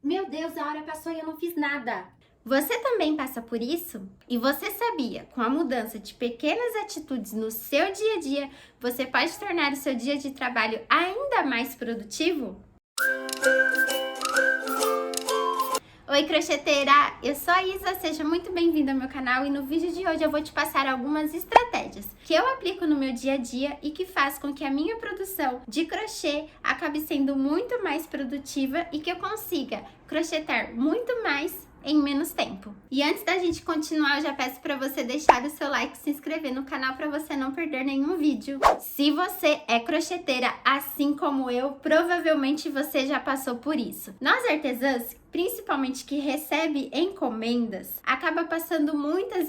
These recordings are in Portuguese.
Meu Deus, a hora passou e eu não fiz nada. Você também passa por isso? E você sabia, com a mudança de pequenas atitudes no seu dia a dia, você pode tornar o seu dia de trabalho ainda mais produtivo? Oi, crocheteira! Eu sou a Isa, seja muito bem-vinda ao meu canal e no vídeo de hoje eu vou te passar algumas estratégias que eu aplico no meu dia a dia e que faz com que a minha produção de crochê acabe sendo muito mais produtiva e que eu consiga crochetar muito mais em menos tempo. E antes da gente continuar, eu já peço para você deixar o seu like e se inscrever no canal para você não perder nenhum vídeo. Se você é crocheteira, assim como eu, provavelmente você já passou por isso. Nós artesãs, principalmente que recebe encomendas, acaba passando muitas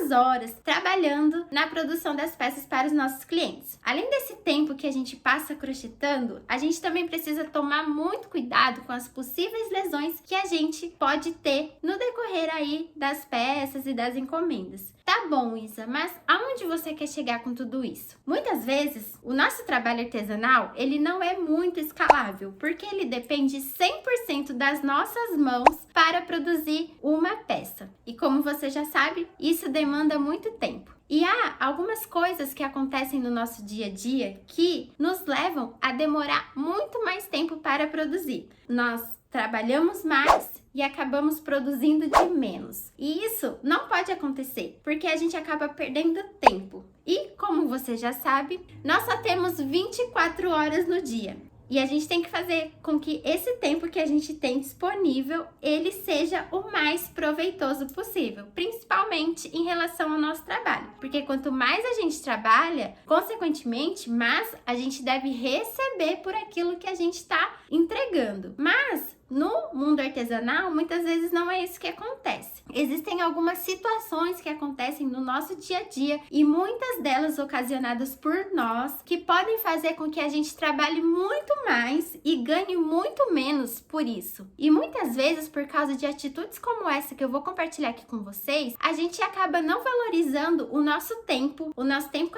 horas trabalhando na produção das peças para os nossos clientes. Além desse tempo que a gente passa crochetando, a gente também precisa tomar muito cuidado com as possíveis lesões que a gente pode ter no decorrer aí das peças e das encomendas. Tá bom, Isa, mas aonde você quer chegar com tudo isso? Muitas vezes, o nosso trabalho artesanal, ele não é muito escalável, porque ele depende 100% das nossas mãos para produzir uma peça. E como você já sabe, isso demanda muito tempo. E há algumas coisas que acontecem no nosso dia a dia que nos levam a demorar muito mais tempo para produzir. Nós trabalhamos mais e acabamos produzindo de menos. E isso não pode acontecer, porque a gente acaba perdendo tempo. E, como você já sabe, nós só temos 24 horas no dia. E a gente tem que fazer com que esse tempo que a gente tem disponível, ele seja o mais proveitoso possível, principalmente em relação ao nosso trabalho. Porque quanto mais a gente trabalha, consequentemente, mais a gente deve receber por aquilo que a gente está entregando. Mas no mundo artesanal, muitas vezes não é isso que acontece. Existem algumas situações que acontecem no nosso dia a dia e muitas delas ocasionadas por nós que podem fazer com que a gente trabalhe muito mais e ganhe muito menos por isso. E muitas vezes, por causa de atitudes como essa que eu vou compartilhar aqui com vocês, a gente acaba não valorizando o nosso tempo com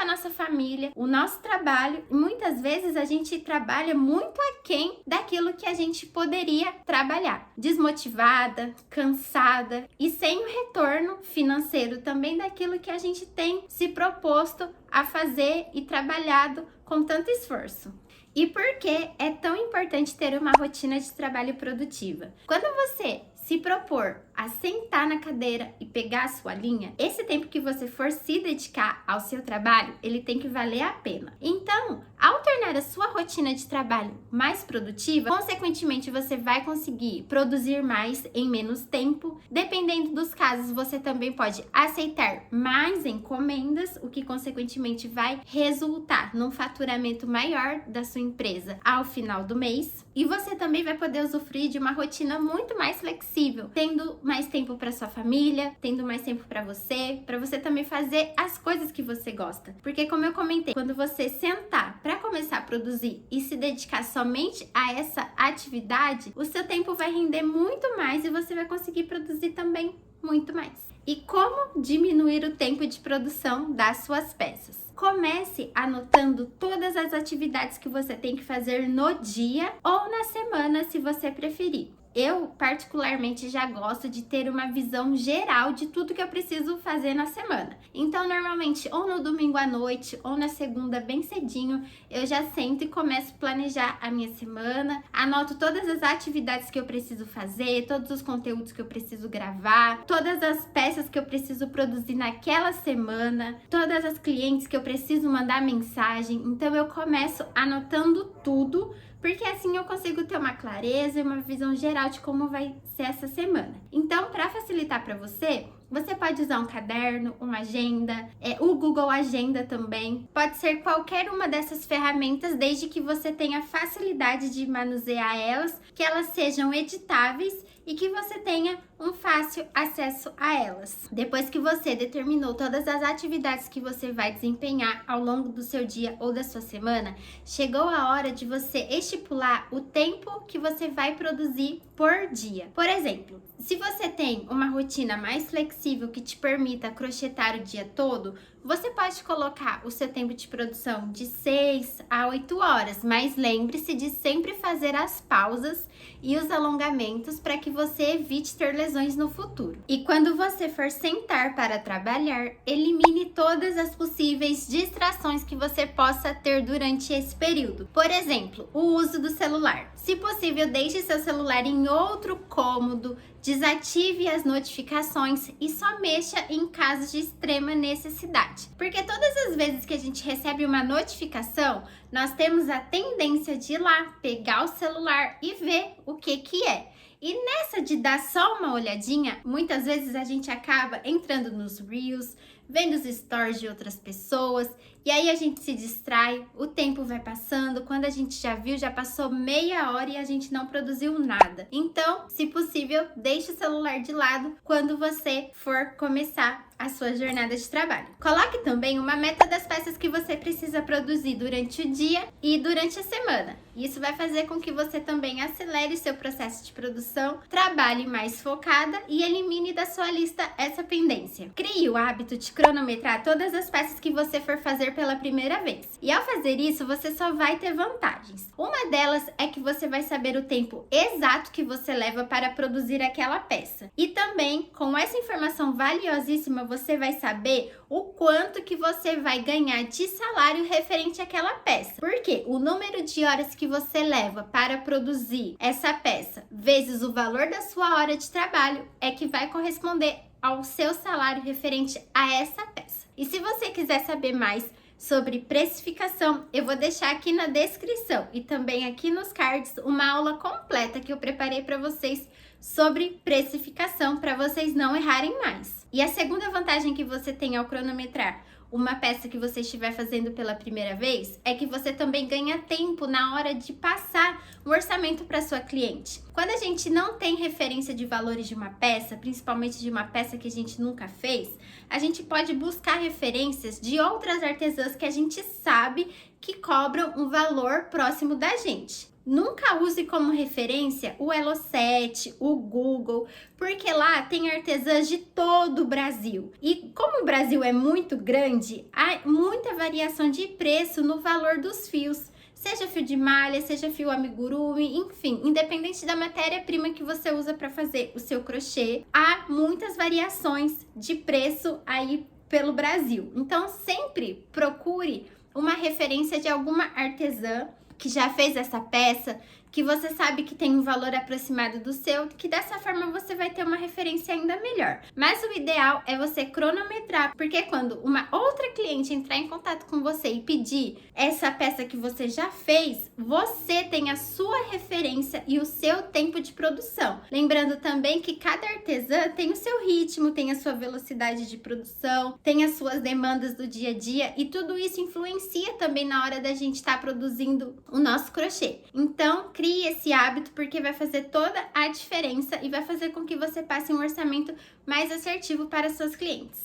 a nossa família, o nosso trabalho, e muitas vezes a gente trabalha muito aquém daquilo que a gente poderia trabalhar, desmotivada, cansada e sem o retorno financeiro também daquilo que a gente tem se proposto a fazer e trabalhado com tanto esforço. E por que é tão importante ter uma rotina de trabalho produtiva? Quando você se propor a sentar na cadeira e pegar a sua linha, esse tempo que você for se dedicar ao seu trabalho, ele tem que valer a pena. Então, ao tornar a sua rotina de trabalho mais produtiva, consequentemente você vai conseguir produzir mais em menos tempo. Dependendo dos casos, você também pode aceitar mais encomendas, o que consequentemente vai resultar num faturamento maior da sua empresa ao final do mês. E você também vai poder usufruir de uma rotina muito mais flexível, tendo mais tempo para sua família, tendo mais tempo para você também fazer as coisas que você gosta. Porque como eu comentei, quando você sentar para começar a produzir e se dedicar somente a essa atividade, o seu tempo vai render muito mais e você vai conseguir produzir também muito mais. E como diminuir o tempo de produção das suas peças? Comece anotando todas as atividades que você tem que fazer no dia ou na semana, se você preferir. Eu, particularmente, já gosto de ter uma visão geral de tudo que eu preciso fazer na semana. Então, normalmente, ou no domingo à noite, ou na segunda bem cedinho, eu já sento e começo a planejar a minha semana, anoto todas as atividades que eu preciso fazer, todos os conteúdos que eu preciso gravar, todas as peças que eu preciso produzir naquela semana, todas as clientes que eu preciso mandar mensagem. Então, eu começo anotando tudo, porque assim eu consigo ter uma clareza e uma visão geral de como vai ser essa semana. Então, para facilitar para você, você pode usar um caderno, uma agenda, o Google Agenda também. Pode ser qualquer uma dessas ferramentas, desde que você tenha facilidade de manusear elas, que elas sejam editáveis e que você tenha um fácil acesso a elas. Depois que você determinou todas as atividades que você vai desempenhar ao longo do seu dia ou da sua semana, chegou a hora de você estipular o tempo que você vai produzir por dia. Por exemplo, se você tem uma rotina mais flexível que te permita crochetar o dia todo, você pode colocar o seu tempo de produção de 6 a 8 horas, mas lembre-se de sempre fazer as pausas e os alongamentos para que você evite ter lesões no futuro. E quando você for sentar para trabalhar, elimine todas as possíveis distrações que você possa ter durante esse período. Por exemplo, o uso do celular. Se possível, deixe seu celular em outro cômodo, desative as notificações e só mexa em casos de extrema necessidade. Porque todas as vezes que a gente recebe uma notificação, nós temos a tendência de ir lá, pegar o celular e ver o que é. E nessa de dar só uma olhadinha, muitas vezes a gente acaba entrando nos Reels, vendo os stories de outras pessoas, e aí a gente se distrai, o tempo vai passando, quando a gente já viu, já passou meia hora e a gente não produziu nada. Então, se possível, deixe o celular de lado quando você for começar a sua jornada de trabalho. Coloque também uma meta das peças que você precisa produzir durante o dia e durante a semana. Isso vai fazer com que você também acelere seu processo de produção, trabalhe mais focada e elimine da sua lista essa pendência. Crie o hábito de cronometrar todas as peças que você for fazer pela primeira vez. E ao fazer isso, você só vai ter vantagens. Uma delas é que você vai saber o tempo exato que você leva para produzir aquela peça. E também, com essa informação valiosíssima, você vai saber o quanto que você vai ganhar de salário referente àquela peça. Porque o número de horas que você leva para produzir essa peça vezes o valor da sua hora de trabalho é que vai corresponder ao seu salário referente a essa peça. E se você quiser saber mais sobre precificação, eu vou deixar aqui na descrição e também aqui nos cards uma aula completa que eu preparei para vocês sobre precificação para vocês não errarem mais. E a segunda vantagem que você tem ao cronometrar uma peça que você estiver fazendo pela primeira vez é que você também ganha tempo na hora de passar o orçamento para sua cliente. Quando a gente não tem referência de valores de uma peça, principalmente de uma peça que a gente nunca fez, a gente pode buscar referências de outras artesãs que a gente sabe que cobram um valor próximo da gente. Nunca use como referência o Elo7, o Google, porque lá tem artesãs de todo o Brasil. E como o Brasil é muito grande, há muita variação de preço no valor dos fios. Seja fio de malha, seja fio amigurumi, enfim, independente da matéria-prima que você usa para fazer o seu crochê, há muitas variações de preço aí pelo Brasil. Então, sempre procure uma referência de alguma artesã que já fez essa peça, que você sabe que tem um valor aproximado do seu, que dessa forma você vai ter uma referência ainda melhor. Mas o ideal é você cronometrar, porque quando uma outra cliente entrar em contato com você e pedir essa peça que você já fez, você tem a sua referência e o seu tempo de produção. Lembrando também que cada artesã tem o seu ritmo, tem a sua velocidade de produção, tem as suas demandas do dia a dia e tudo isso influencia também na hora da gente estar produzindo o nosso crochê. Então, crie esse hábito porque vai fazer toda a diferença e vai fazer com que você passe um orçamento mais assertivo para seus clientes.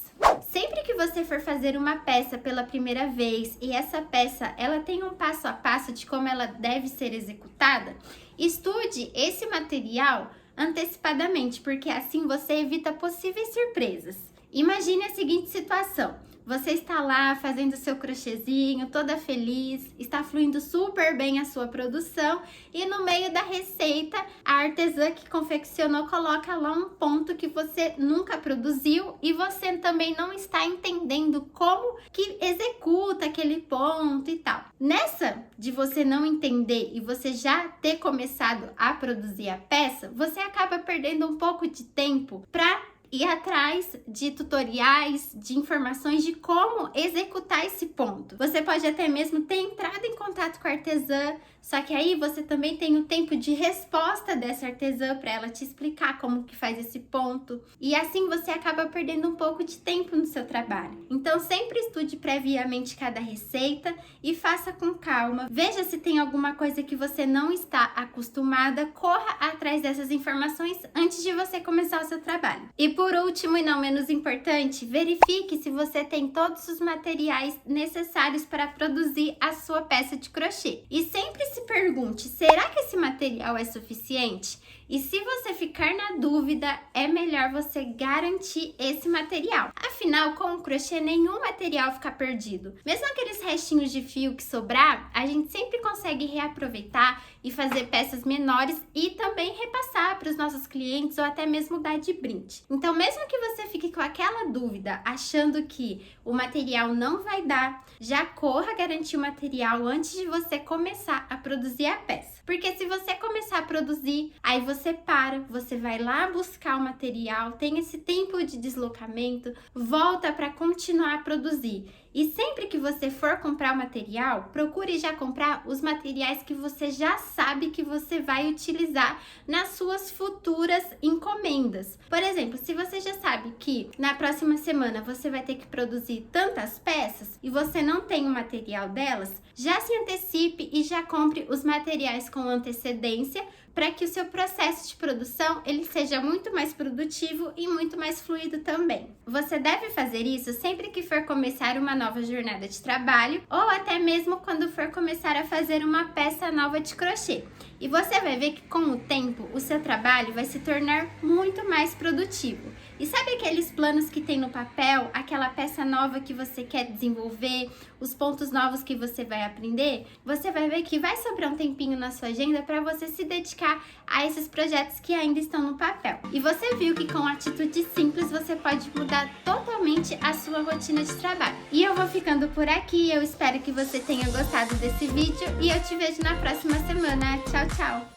Sempre que você for fazer uma peça pela primeira vez e essa peça ela tem um passo a passo de como ela deve ser executada, estude esse material antecipadamente, porque assim você evita possíveis surpresas. Imagine a seguinte situação. Você está lá fazendo seu crochêzinho, toda feliz, está fluindo super bem a sua produção e no meio da receita, a artesã que confeccionou coloca lá um ponto que você nunca produziu e você também não está entendendo como que executa aquele ponto e tal. Nessa de você não entender e você já ter começado a produzir a peça, você acaba perdendo um pouco de tempo para ir atrás de tutoriais, de informações de como executar esse ponto. Você pode até mesmo ter entrado em contato com a artesã, só que aí você também tem o tempo de resposta dessa artesã para ela te explicar como que faz esse ponto. E assim você acaba perdendo um pouco de tempo no seu trabalho. Então sempre estude previamente cada receita e faça com calma. Veja se tem alguma coisa que você não está acostumada, corra atrás dessas informações antes de você começar o seu trabalho. E por último e não menos importante, verifique se você tem todos os materiais necessários para produzir a sua peça de crochê. E sempre se pergunte, será que esse material é suficiente? E se você ficar na dúvida, é melhor você garantir esse material. Afinal, com o crochê, nenhum material fica perdido. Mesmo aqueles restinhos de fio que sobrar, a gente sempre consegue reaproveitar e fazer peças menores e também repassar para os nossos clientes ou até mesmo dar de brinde. Então, mesmo que você fique com aquela dúvida, achando que o material não vai dar, já corra garantir o material antes de você começar a produzir a peça. Porque se você começar a produzir, aí você para, você vai lá buscar o material, tem esse tempo de deslocamento, volta para continuar a produzir. E sempre que você for comprar o material, procure já comprar os materiais que você já sabe que você vai utilizar nas suas futuras encomendas. Por exemplo, se você já sabe que na próxima semana você vai ter que produzir tantas peças e você não tem o material delas, já se antecipe e já compre os materiais com antecedência para que o seu processo de produção ele seja muito mais produtivo e muito mais fluido também. Você deve fazer isso sempre que for começar uma nova jornada de trabalho ou até mesmo quando for começar a fazer uma peça nova de crochê. E você vai ver que com o tempo o seu trabalho vai se tornar muito mais produtivo. E sabe aqueles planos que tem no papel, aquela peça nova que você quer desenvolver, os pontos novos que você vai aprender? Você vai ver que vai sobrar um tempinho na sua agenda para você se dedicar a esses projetos que ainda estão no papel. E você viu que com atitude simples você pode mudar totalmente a sua rotina de trabalho. E eu vou ficando por aqui, eu espero que você tenha gostado desse vídeo e eu te vejo na próxima semana. Tchau, tchau!